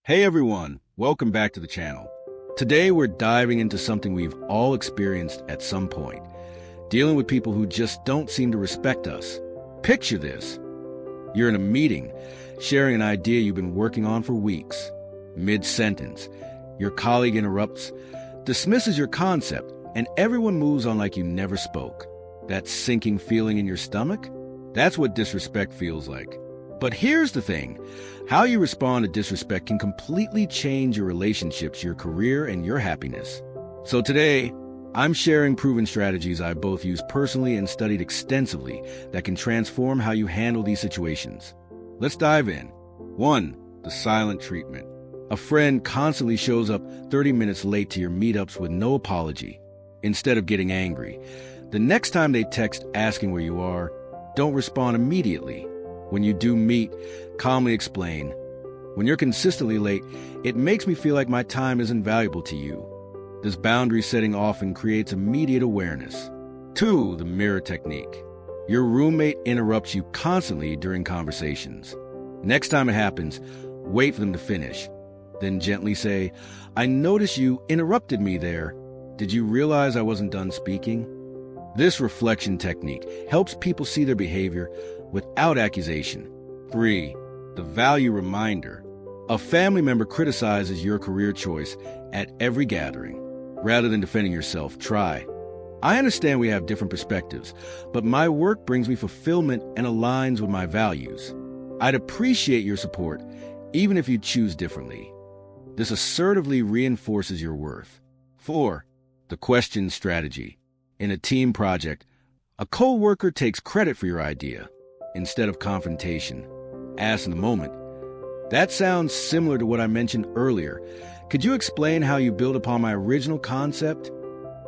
Hey everyone, welcome back to the channel. Today we're diving into something we've all experienced at some point, dealing with people who just don't seem to respect us. Picture this. You're in a meeting, sharing an idea you've been working on for weeks. Mid-sentence, your colleague interrupts, dismisses your concept, and everyone moves on like you never spoke. That sinking feeling in your stomach? That's what disrespect feels like. But here's the thing. How you respond to disrespect can completely change your relationships, your career, and your happiness. So today, I'm sharing proven strategies I've both used personally and studied extensively that can transform how you handle these situations. Let's dive in. 1. The silent treatment. A friend constantly shows up 30 minutes late to your meetups with no apology. Instead of getting angry, the next time they text asking where you are, don't respond immediately. When you do meet, calmly explain. When you're consistently late, it makes me feel like my time isn't valuable to you. This boundary setting often creates immediate awareness. 2. The mirror technique. Your roommate interrupts you constantly during conversations. Next time it happens, wait for them to finish. Then gently say, "I noticed you interrupted me there. Did you realize I wasn't done speaking?" This reflection technique helps people see their behavior without accusation. 3. The value reminder. A family member criticizes your career choice at every gathering. Rather than defending yourself, try. "I understand we have different perspectives, but my work brings me fulfillment and aligns with my values. I'd appreciate your support, even if you choose differently." This assertively reinforces your worth. 4. The question strategy. In a team project, a co-worker takes credit for your idea instead of confrontation. Ask in the moment, "That sounds similar to what I mentioned earlier. Could you explain how you build upon my original concept?"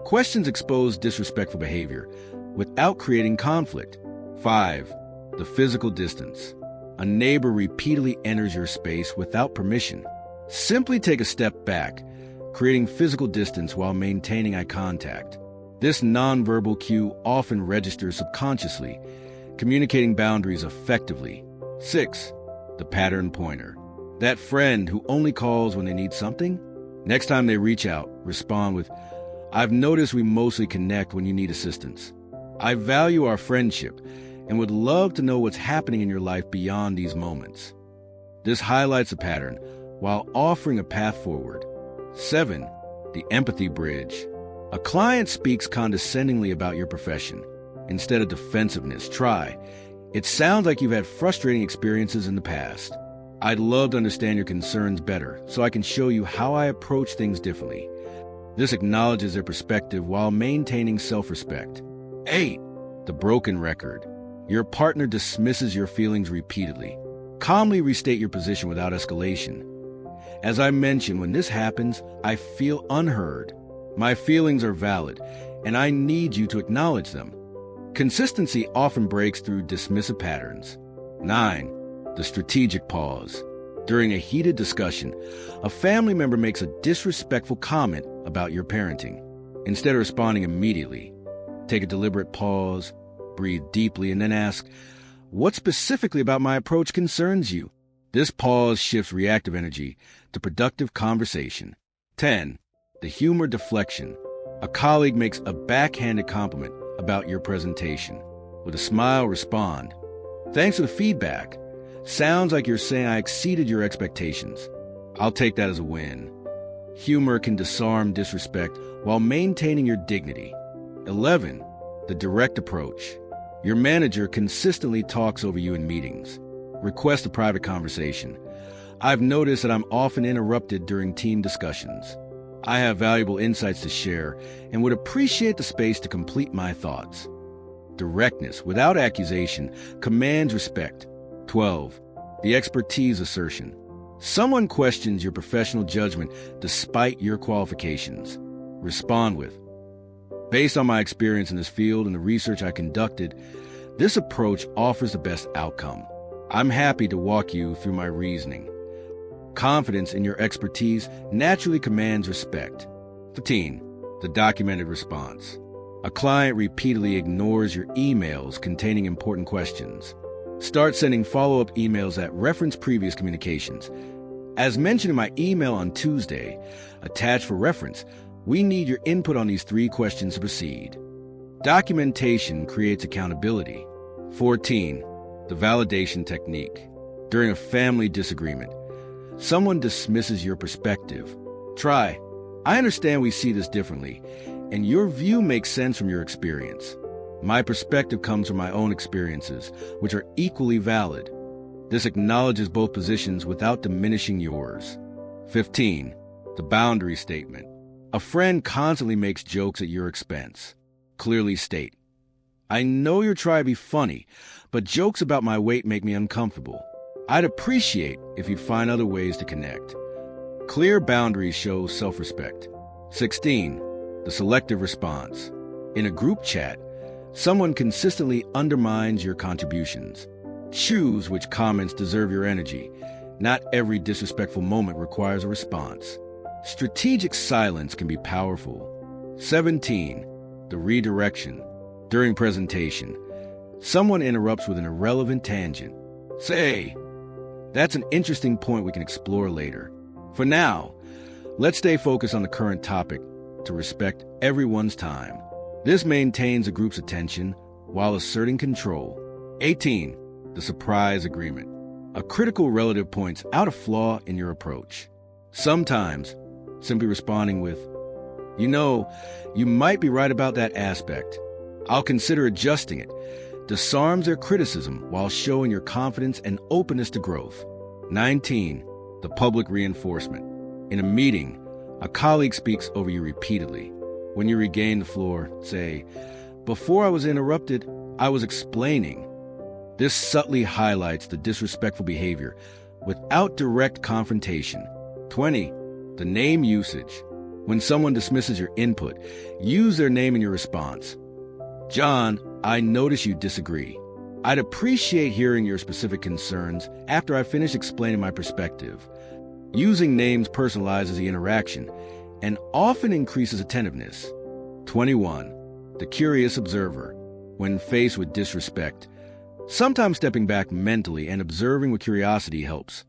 Questions expose disrespectful behavior without creating conflict. 5. The physical distance. A neighbor repeatedly enters your space without permission. Simply take a step back, creating physical distance while maintaining eye contact. This nonverbal cue often registers subconsciously, communicating boundaries effectively. 6. The pattern pointer. That friend who only calls when they need something? Next time they reach out, respond with, "I've noticed we mostly connect when you need assistance. I value our friendship and would love to know what's happening in your life beyond these moments." This highlights a pattern while offering a path forward. 7. The empathy bridge. A client speaks condescendingly about your profession. Instead of defensiveness, try, "It sounds like you've had frustrating experiences in the past. I'd love to understand your concerns better so I can show you how I approach things differently." This acknowledges their perspective while maintaining self-respect. 8. The broken record. Your partner dismisses your feelings repeatedly. Calmly restate your position without escalation. "As I mentioned, when this happens, I feel unheard. My feelings are valid, and I need you to acknowledge them." Consistency often breaks through dismissive patterns. 9. The strategic pause. During a heated discussion, a family member makes a disrespectful comment about your parenting. Instead of responding immediately, take a deliberate pause, breathe deeply, and then ask, "What specifically about my approach concerns you?" This pause shifts reactive energy to productive conversation. 10. The humor deflection. A colleague makes a backhanded compliment about your presentation. With a smile, respond, "Thanks for the feedback. Sounds like you're saying I exceeded your expectations. I'll take that as a win." Humor can disarm disrespect while maintaining your dignity. 11. The direct approach. Your manager consistently talks over you in meetings. Request a private conversation. "I've noticed that I'm often interrupted during team discussions. I have valuable insights to share and would appreciate the space to complete my thoughts." Directness, without accusation, commands respect. 12. The expertise assertion. Someone questions your professional judgment despite your qualifications. Respond with, "Based on my experience in this field and the research I conducted, this approach offers the best outcome. I'm happy to walk you through my reasoning." Confidence in your expertise naturally commands respect. 15. The documented response. A client repeatedly ignores your emails containing important questions. Start sending follow-up emails that reference previous communications. As mentioned in my email on Tuesday, attached for reference, we need your input on these 3 questions to proceed. Documentation creates accountability. 14. The validation technique. During a family disagreement, someone dismisses your perspective. Try, "I understand we see this differently, and your view makes sense from your experience. My perspective comes from my own experiences, which are equally valid." This acknowledges both positions without diminishing yours. 15. The boundary statement. A friend constantly makes jokes at your expense. Clearly state, "I know you're trying to be funny, but jokes about my weight make me uncomfortable. I'd appreciate if you find other ways to connect." Clear boundaries show self-respect. 16. The selective response. In a group chat, someone consistently undermines your contributions. Choose which comments deserve your energy. Not every disrespectful moment requires a response. Strategic silence can be powerful. 17. The redirection. During presentation, someone interrupts with an irrelevant tangent. Say, "That's an interesting point we can explore later." For now, let's stay focused on the current topic to respect everyone's time. This maintains a group's attention while asserting control. 18. The surprise agreement. A critical relative points out a flaw in your approach. Sometimes, simply responding with, "You might be right about that aspect. I'll consider adjusting it," disarms their criticism while showing your confidence and openness to growth. 19. The public reinforcement. In a meeting, a colleague speaks over you repeatedly. When you regain the floor, say, "Before I was interrupted, I was explaining." This subtly highlights the disrespectful behavior without direct confrontation. 20. The name usage. When someone dismisses your input, use their name in your response. "John, I notice you disagree. I'd appreciate hearing your specific concerns after I finish explaining my perspective." Using names personalizes the interaction and often increases attentiveness. 21. The curious observer. When faced with disrespect, sometimes stepping back mentally and observing with curiosity helps.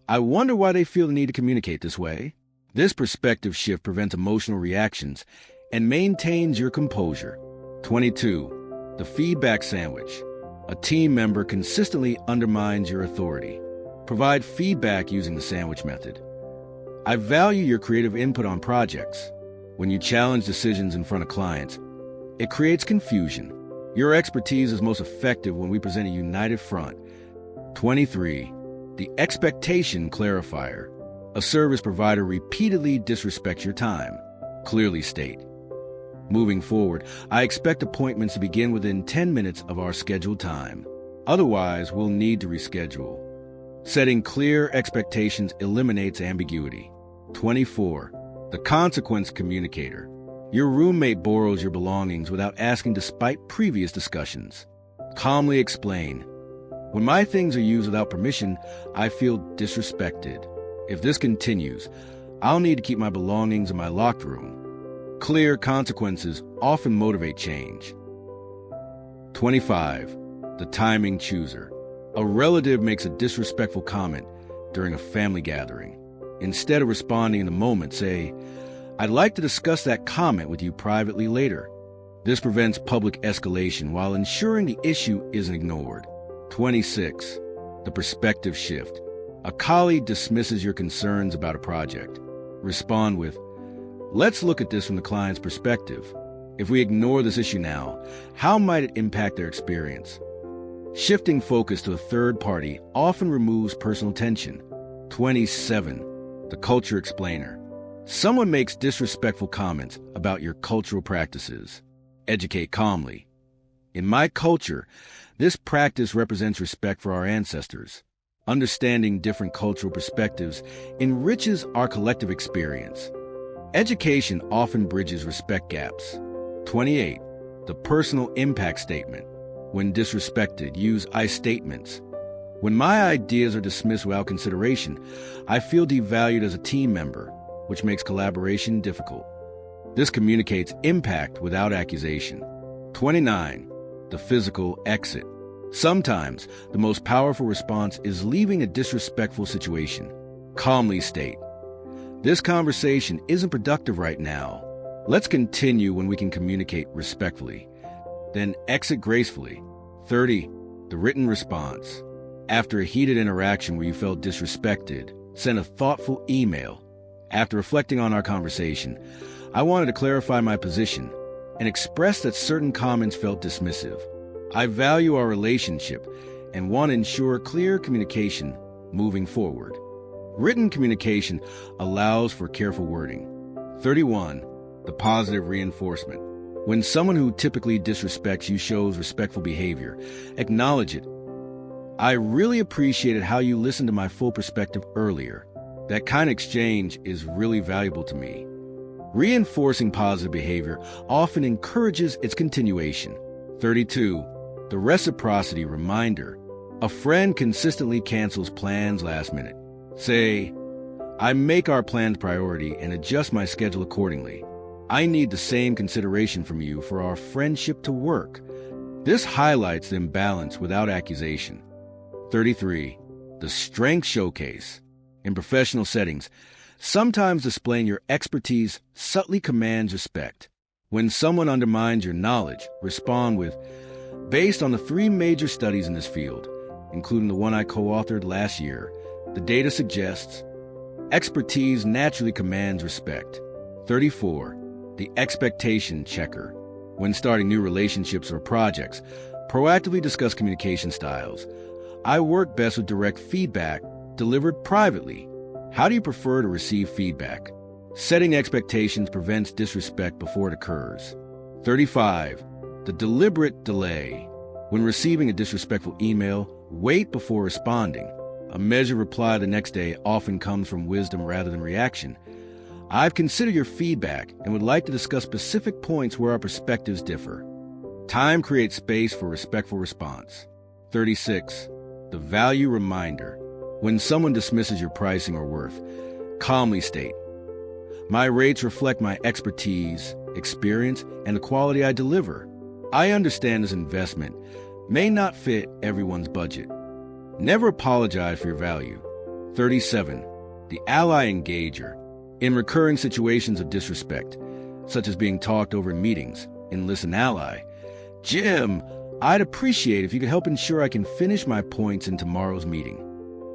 "I wonder why they feel the need to communicate this way." This perspective shift prevents emotional reactions and maintains your composure. 22. The feedback sandwich. A team member consistently undermines your authority. Provide feedback using the sandwich method. "I value your creative input on projects." When you challenge decisions in front of clients, it creates confusion. Your expertise is most effective when we present a united front. 23. The expectation clarifier. A service provider repeatedly disrespects your time. Clearly state, "Moving forward, I expect appointments to begin within 10 minutes of our scheduled time. Otherwise, we'll need to reschedule." Setting clear expectations eliminates ambiguity. 24. The consequence communicator. Your roommate borrows your belongings without asking despite previous discussions. Calmly explain, "When my things are used without permission, I feel disrespected. If this continues, I'll need to keep my belongings in my locked room." Clear consequences often motivate change. 25. The timing chooser. A relative makes a disrespectful comment during a family gathering. Instead of responding in the moment, say, "I'd like to discuss that comment with you privately later." This prevents public escalation while ensuring the issue isn't ignored. 26. The perspective shift. A colleague dismisses your concerns about a project. Respond with, "Let's look at this from the client's perspective. If we ignore this issue now, how might it impact their experience?" Shifting focus to a third party often removes personal tension. 27. The culture explainer. Someone makes disrespectful comments about your cultural practices. Educate calmly. "In my culture, this practice represents respect for our ancestors." Understanding different cultural perspectives enriches our collective experience. Education often bridges respect gaps. 28. The personal impact statement. When disrespected, use I statements. "When my ideas are dismissed without consideration, I feel devalued as a team member," which makes collaboration difficult. This communicates impact without accusation. 29. The physical exit. Sometimes, the most powerful response is leaving a disrespectful situation. Calmly state, "This conversation isn't productive right now. Let's continue when we can communicate respectfully." Then exit gracefully. 30. The written response. After a heated interaction where you felt disrespected, send a thoughtful email. After reflecting on our conversation, I wanted to clarify my position and express that certain comments felt dismissive. I value our relationship and want to ensure clear communication moving forward. Written communication allows for careful wording. 31. The positive reinforcement. When someone who typically disrespects you shows respectful behavior, acknowledge it. "I really appreciated how you listened to my full perspective earlier. That kind of exchange is really valuable to me." Reinforcing positive behavior often encourages its continuation. 32. The reciprocity reminder. A friend consistently cancels plans last minute. Say, "I make our plans priority and adjust my schedule accordingly. I need the same consideration from you for our friendship to work." This highlights the imbalance without accusation. 33. The strength showcase. In professional settings, sometimes displaying your expertise subtly commands respect. When someone undermines your knowledge, respond with, "Based on the 3 major studies in this field, including the one I co-authored last year, the data suggests." Expertise naturally commands respect. 34. The expectation checker. When starting new relationships or projects, proactively discuss communication styles. "I work best with direct feedback, delivered privately. How do you prefer to receive feedback?" Setting expectations prevents disrespect before it occurs. 35. The deliberate delay. When receiving a disrespectful email, wait before responding. A measured reply the next day often comes from wisdom rather than reaction. "I've considered your feedback and would like to discuss specific points where our perspectives differ." Time creates space for respectful response. 36. The value reminder. When someone dismisses your pricing or worth, calmly state, "My rates reflect my expertise, experience, and the quality I deliver. I understand this investment may not fit everyone's budget." Never apologize for your value. 37. The ally engager. In recurring situations of disrespect, such as being talked over in meetings, enlist an ally. "Jim, I'd appreciate if you could help ensure I can finish my points in tomorrow's meeting."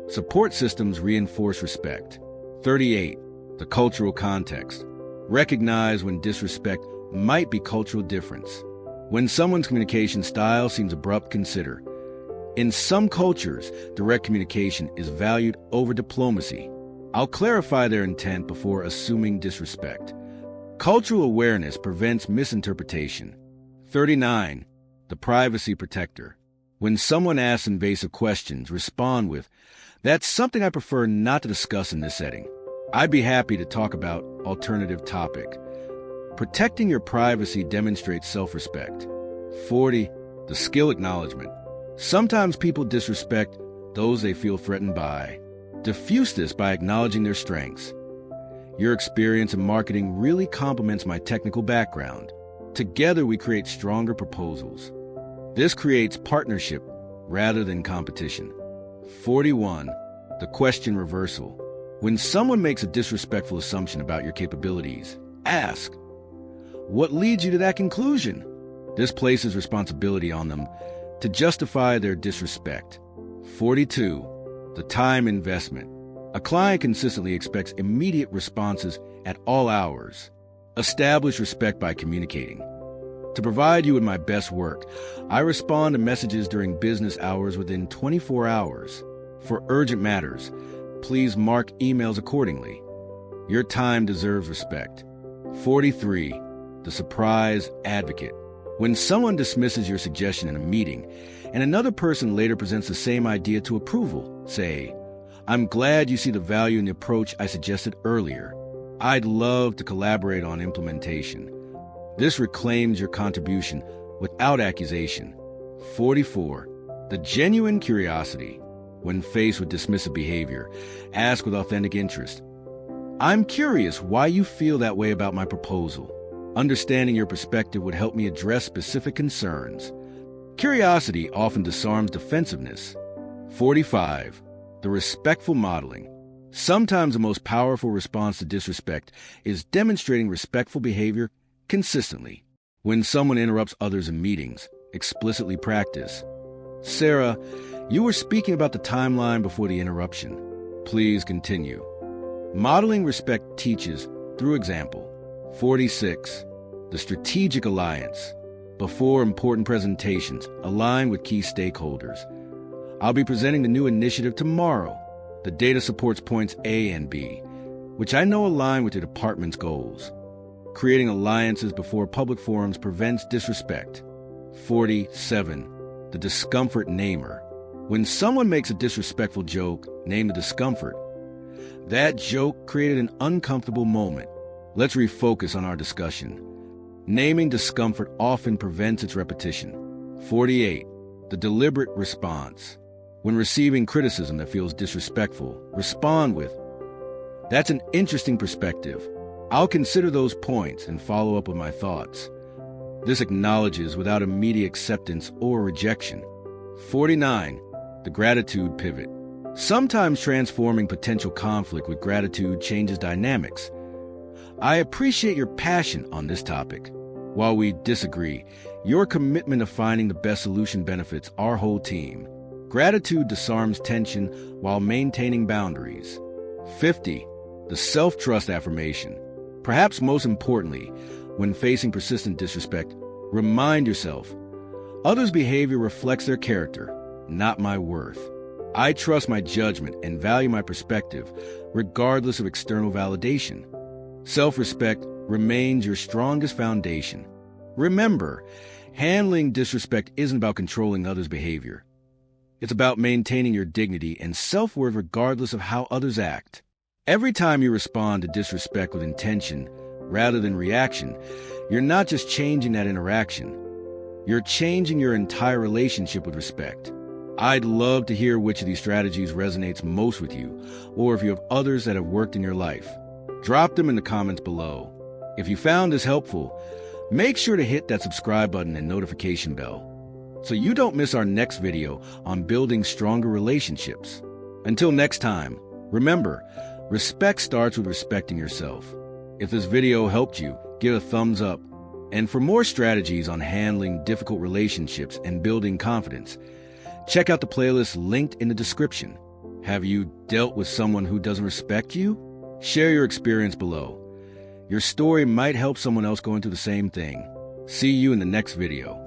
Support systems reinforce respect. 38. The cultural context. Recognize when disrespect might be cultural difference. When someone's communication style seems abrupt, consider. In some cultures, direct communication is valued over diplomacy. I'll clarify their intent before assuming disrespect. Cultural awareness prevents misinterpretation. 39. The privacy protector. When someone asks invasive questions, respond with, "That's something I prefer not to discuss in this setting. I'd be happy to talk about alternative topic." Protecting your privacy demonstrates self-respect. 40. The skill acknowledgement. Sometimes people disrespect those they feel threatened by. Diffuse this by acknowledging their strengths. "Your experience in marketing really complements my technical background. Together we create stronger proposals." This creates partnership rather than competition. 41. The question reversal. When someone makes a disrespectful assumption about your capabilities, ask, "What leads you to that conclusion?" This places responsibility on them to justify their disrespect. 42. The time investment. A client consistently expects immediate responses at all hours. Establish respect by communicating. "To provide you with my best work, I respond to messages during business hours within 24 hours. For urgent matters, please mark emails accordingly." Your time deserves respect. 43. The surprise advocate. When someone dismisses your suggestion in a meeting and another person later presents the same idea to approval, say, "I'm glad you see the value in the approach I suggested earlier. I'd love to collaborate on implementation." This reclaims your contribution without accusation. 44. The genuine curiosity. When faced with dismissive behavior, ask with authentic interest, "I'm curious why you feel that way about my proposal. Understanding your perspective would help me address specific concerns." Curiosity often disarms defensiveness. 45. The respectful modeling. Sometimes the most powerful response to disrespect is demonstrating respectful behavior consistently. When someone interrupts others in meetings, explicitly practice. Sarah, you were speaking about the timeline before the interruption. Please continue. Modeling respect teaches through example. 46. The strategic alliance. Before important presentations, align with key stakeholders. I'll be presenting the new initiative tomorrow. The data supports points A and B, which I know align with your department's goals. Creating alliances before public forums prevents disrespect. 47. The discomfort namer. When someone makes a disrespectful joke, name the discomfort. That joke created an uncomfortable moment. Let's refocus on our discussion. Naming discomfort often prevents its repetition. 48. The deliberate response. When receiving criticism that feels disrespectful, respond with, "That's an interesting perspective. I'll consider those points and follow up with my thoughts." This acknowledges without immediate acceptance or rejection. 49. The gratitude pivot. Sometimes transforming potential conflict with gratitude changes dynamics. I appreciate your passion on this topic. While we disagree, your commitment to finding the best solution benefits our whole team. Gratitude disarms tension while maintaining boundaries. 50. The self-trust affirmation. Perhaps most importantly, when facing persistent disrespect, remind yourself, others' behavior reflects their character, not my worth. I trust my judgment and value my perspective, regardless of external validation. Self-respect remains your strongest foundation. Remember, handling disrespect isn't about controlling others' behavior. It's about maintaining your dignity and self-worth regardless of how others act. Every time you respond to disrespect with intention rather than reaction, you're not just changing that interaction. You're changing your entire relationship with respect. I'd love to hear which of these strategies resonates most with you, or if you have others that have worked in your life. Drop them in the comments below. If you found this helpful, make sure to hit that subscribe button and notification bell so you don't miss our next video on building stronger relationships. Until next time, remember, respect starts with respecting yourself. If this video helped you, give it a thumbs up. And for more strategies on handling difficult relationships and building confidence, check out the playlist linked in the description. Have you dealt with someone who doesn't respect you? Share your experience below. Your story might help someone else going through the same thing. See you in the next video.